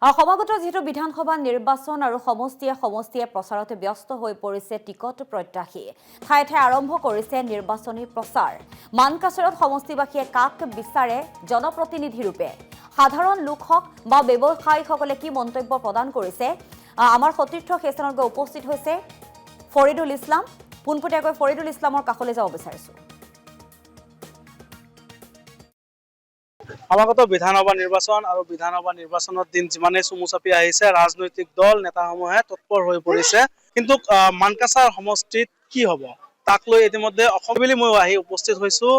সমাগত যেহেতু বিধানসভা নিৰ্বাচন আৰু সমষ্টিয়ে প্ৰচাৰতে ব্যস্ত হৈ পৰিছে টিকট প্ৰত্যাশী ঠায়ে ঠায়ে আৰম্ভ কৰিছে নিৰ্বাচনী প্ৰচাৰ মানকাছাৰত সমষ্টিবাসীয়ে কাক বিচাৰে জনপ্ৰতিনিধি ৰূপে সাধাৰণ লোকহক বা ব্যৱসায়ীসকলে কি মন্তব্য প্ৰদান কৰিছে আমাৰ সতীৰ্থ হেচনত গৈ উপস্থিত হৈছে ফৰিদুল ইছলাম পুনপটীয়াকৈ ফৰিদুল ইছলামৰ কাষলৈ যাব বিচাৰিছো সমাগত বিধানসভা নিৰ্বাচন আৰু বিধানসভা নিৰ্বাচনৰ দিন যিমানে চমুচাপি আহিছে ৰাজনৈতিক দল নেতাসমূহে তৎপৰ হৈ পৰিছে কিন্তু মানকাছাৰ সমষ্টিত কি হ'ব তাক লৈ ইতিমধ্যে অসমবিলি মই আহি উপস্থিত হৈছো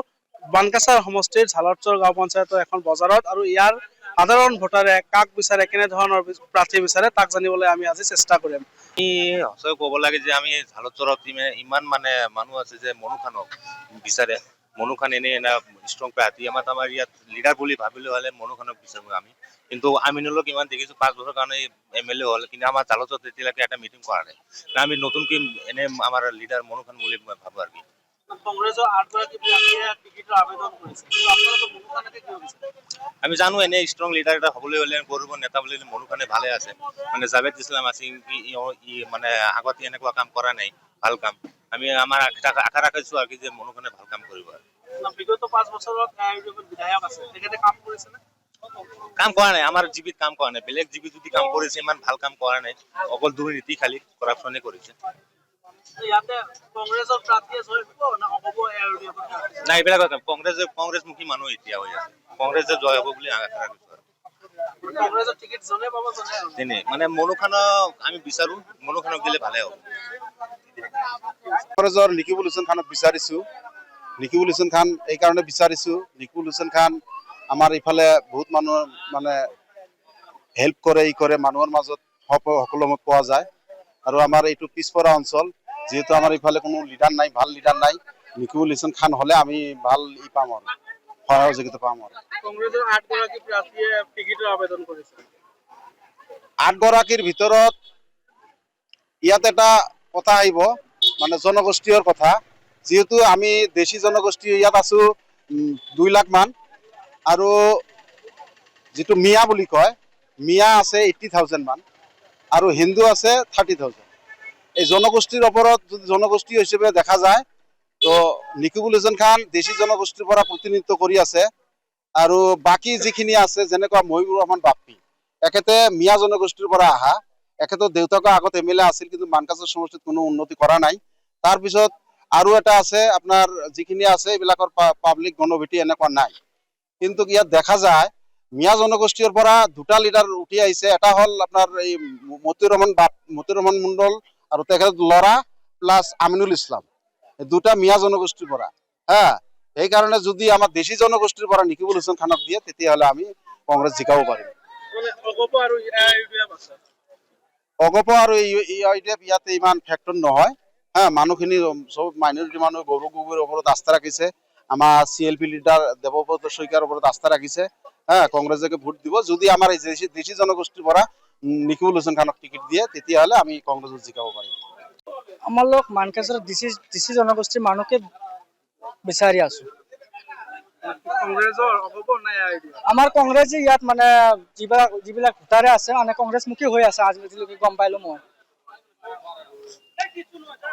মানকাছাৰ সমষ্টিৰ ঝালৰচৰ গাঁও পঞ্চায়তৰ এখন বজাৰত আৰু ইয়াৰ সাধাৰণ ভোটাৰে কাক বিচাৰে কেনে ধৰণৰ প্ৰাৰ্থী বিচাৰে তাক জানিবলৈ আমি আজি চেষ্টা কৰিম সঁচাই ক'ব লাগে যে আমি ঝালৰচৰত ইমান মানে মানুহ আছে যে মনুখানক বিচাৰে মনুখান এনেই ষ্ট্ৰং প্ৰাৰ্থী আমাৰ ইয়াত লিডাৰ বুলি ভাবিলে হ'লে মনুখানক বিচাৰোঁ আমি কিন্তু আমিনুলক ইমান দেখিছোঁ 5 বছৰ কাৰণে MLA হ'ল কিন্তু আমাৰ ঝালৰচৰত এতিয়ালৈকে এটা মিটিং কৰা নাই আমি নতুনকৈ এনে আমাৰ লিডাৰ মনুখান বুলি মই ভাবোঁ আৰু কি কংগ্ৰেছৰ 8গৰাকী প্ৰাৰ্থীয়ে টিকটৰ আবেদন কৰিছে কিন্তু আপোনালোকে মনুখানকে কিয় বিচাৰে আমি জানো এনে ষ্ট্ৰং লিডাৰ এটা হ'বলৈ হ'লে গৌৰৱ নেতা বুলি মনুখানে ভালে আছে মানে জাভেদ ইছলাম আছে ই মানে আগতে এনেকুৱা কাম কৰা নাই ভাল কাম আমি আমাৰ আশা ৰাখিছোঁ আৰু কি যে মনুখানে ভাল কাম কৰিব আৰু বিগত 5 বছৰত বিধায়ক আছে তেখেতে কাম কৰিছে নে কাম কৰা নাই আমাৰ জিবিত কাম কৰা নাই বেলেগ জিবি যদি কাম কৰিছে ইমান ভাল কাম কৰা নাই অকল দুৰ্নীতি খালি কৰাপশ্যনে কৰিছে ইয়াতে কংগ্ৰেছৰ প্ৰাৰ্থীয়ে জয় হ'ব না হ'ব নাই এইবিলাক কংগ্ৰেছমুখী মানুহ এতিয়া হৈ আছে কংগ্ৰেছে জয় হ'ব বুলি আশা ৰাখিছোঁ কংগ্ৰেছৰ টিকেট জনে পাব জনে তেনে মানে মনুখানক আমি বিচাৰোঁ মনুখানক দিলে ভালে হ'ব কংগ্ৰেছৰ নিকিবুল হুছেইন খানক বিচাৰিছোঁ নিকিবুল হুছেইন খান এই কাৰণে বিচাৰিছোঁ নিকিবুল হুছেইন খান আমাৰ ইফালে বহুত মানুহ মানে হেল্প কৰে মানুহৰ মাজত সকলো পোৱা যায় আৰু আমাৰ এইটো পিছপৰা অঞ্চল যেহেতু আমাৰ ইফালে কোনো লিডাৰ নাই ভাল লিডাৰ নাই নিকিবুল হুছেইন খান হ'লে আমি ভাল পাম আৰু সহযোগিতা পাম আৰু কংগ্ৰেছৰ 8গৰাকী প্ৰাৰ্থীয়ে টিকটৰ আবেদন কৰিছে 8গৰাকীৰ ভিতৰত ইয়াত এটা কথা আহিব মানে জনগোষ্ঠীৰ কথা যেহেতু আমি দেশী জনগোষ্ঠী ইয়াত আছো 2 লাখ মান আৰু যেটো মিয়া বুলি কয় মিয়া আছে 80,000 মান আৰু হিন্দু আছে 30,000 এই জনগোষ্ঠীৰ ওপৰত যদি জনগোষ্ঠী হিচাপে দেখা যায় তো নিকিবুল হুছেইন খান দেশী জনগোষ্ঠীৰ পৰা প্ৰতিনিধিত্ব কৰি আছে আৰু বাকি যিখিনি আছে যেনেকুৱা মহিবুৰ ৰহমান বাপ্পী একেতে মিয়া জনগোষ্ঠীৰ পৰা আহা একেতো দেউতাকৰ আগত MLA আছিল কিন্তু মানকাছাৰ সমষ্টিত কোনো উন্নতি কৰা নাই তাৰ পিছত আৰু এটা আছে আপোনাৰ যিখিনি আছে এইবিলাকৰ পাব্লিক গণভেটি এনেকুৱা নাই কিন্তু ইয়াত দেখা যায় মিয়া জনগোষ্ঠীৰ পৰা দুটা লিডাৰ উঠি আহিছে এটা হ'ল আপোনাৰ এই মতিউৰ ৰহমান মণ্ডল আৰু তেখেত লৰা প্লাস আমিনুল ইছলাম দুটা মিয়া জনগোষ্ঠীৰ পৰা এই কাৰণে যদি আমাৰ দেশী জনগোষ্ঠীৰ পৰা নিকিবুল হুছেইন খানক দিয়ে তেতিয়াহ'লে আমি কংগ্ৰেছ জিকাব পাৰিম অগপ আৰু ইউডিএফ ইয়াতে ইমান ফেক্টৰ নহয় মানুহখিনি সব মাইনৰিটি মানুহ গৌৰৱ গগৈৰ ওপৰত আস্থা ৰাখিছে আমাৰ CLP লিডাৰ দেৱব্ৰত শইকীয়াৰ ওপৰত আস্থা ৰাখিছে কংগ্ৰেছকে ভোট দিব যদি আমাৰ দেশী জনগোষ্ঠীৰ পৰা নিকিবুল হুছেইন খানক টিকেট দিয়ে তেতিয়াহ'লে আমি কংগ্ৰেছত জিকাব পাৰিম আমাৰ লোক মানকাছাৰ দেশী জনগোষ্ঠীৰ মানুহকে বিচাৰি আছো কংগ্ৰেছৰ হ'ব নাই আমাৰ কংগ্ৰেছে ইয়াত মানে যিবিলাক ভোটাৰে আছে মানে কংগ্ৰেছমুখী হৈ আছে আজিলৈকে গম পাইলো মই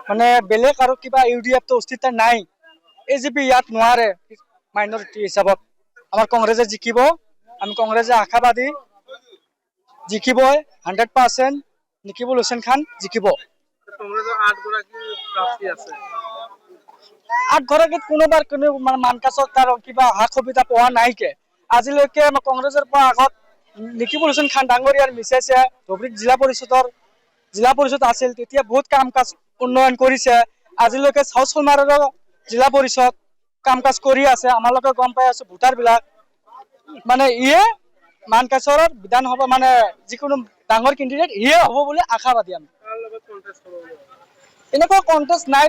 মানে বেলেগ আৰু কিবা UDF তো অস্তিত্ব নাই AGP ইয়াত নোৱাৰে মাইনৰিটি হিচাপত আমাৰ কংগ্ৰেছে জিকিব আমি কংগ্ৰেছে আশাবাদী জিকিবই 100% নিকিবুল হুছেইন খান জিকিব কংগ্ৰেছৰ 8গৰাকী প্ৰাৰ্থী আছে 8গৰাকীত কোনোবাৰ কোনো মানকাছৰ তাৰ কিবা সুবিধা পোৱা নাইকে আজিলৈকে আমাৰ কংগ্ৰেছৰ পৰা আগত নিকিবুল হুছেইন খান ডাঙৰীয়াৰ মিছেছে ধুবুৰী জিলা পৰিষদ আছিল তেতিয়া বহুত কাম কাজ উন্নয়ন কৰিছে আজিলৈকে চাউচলমাৰৰ জিলা পৰিষদ কাম কাজ কৰি আছে আমালোকে গম পাই আছো ভোটাৰ বিলাক মানে ইয়ে মানকাছৰৰ বিধানসভা মানে যিকোনো ডাঙৰ কেণ্ডিডেট ইয়ে হ'ব বুলি আশাবাদী আমি এনেকুৱা কন্টেষ্ট নাই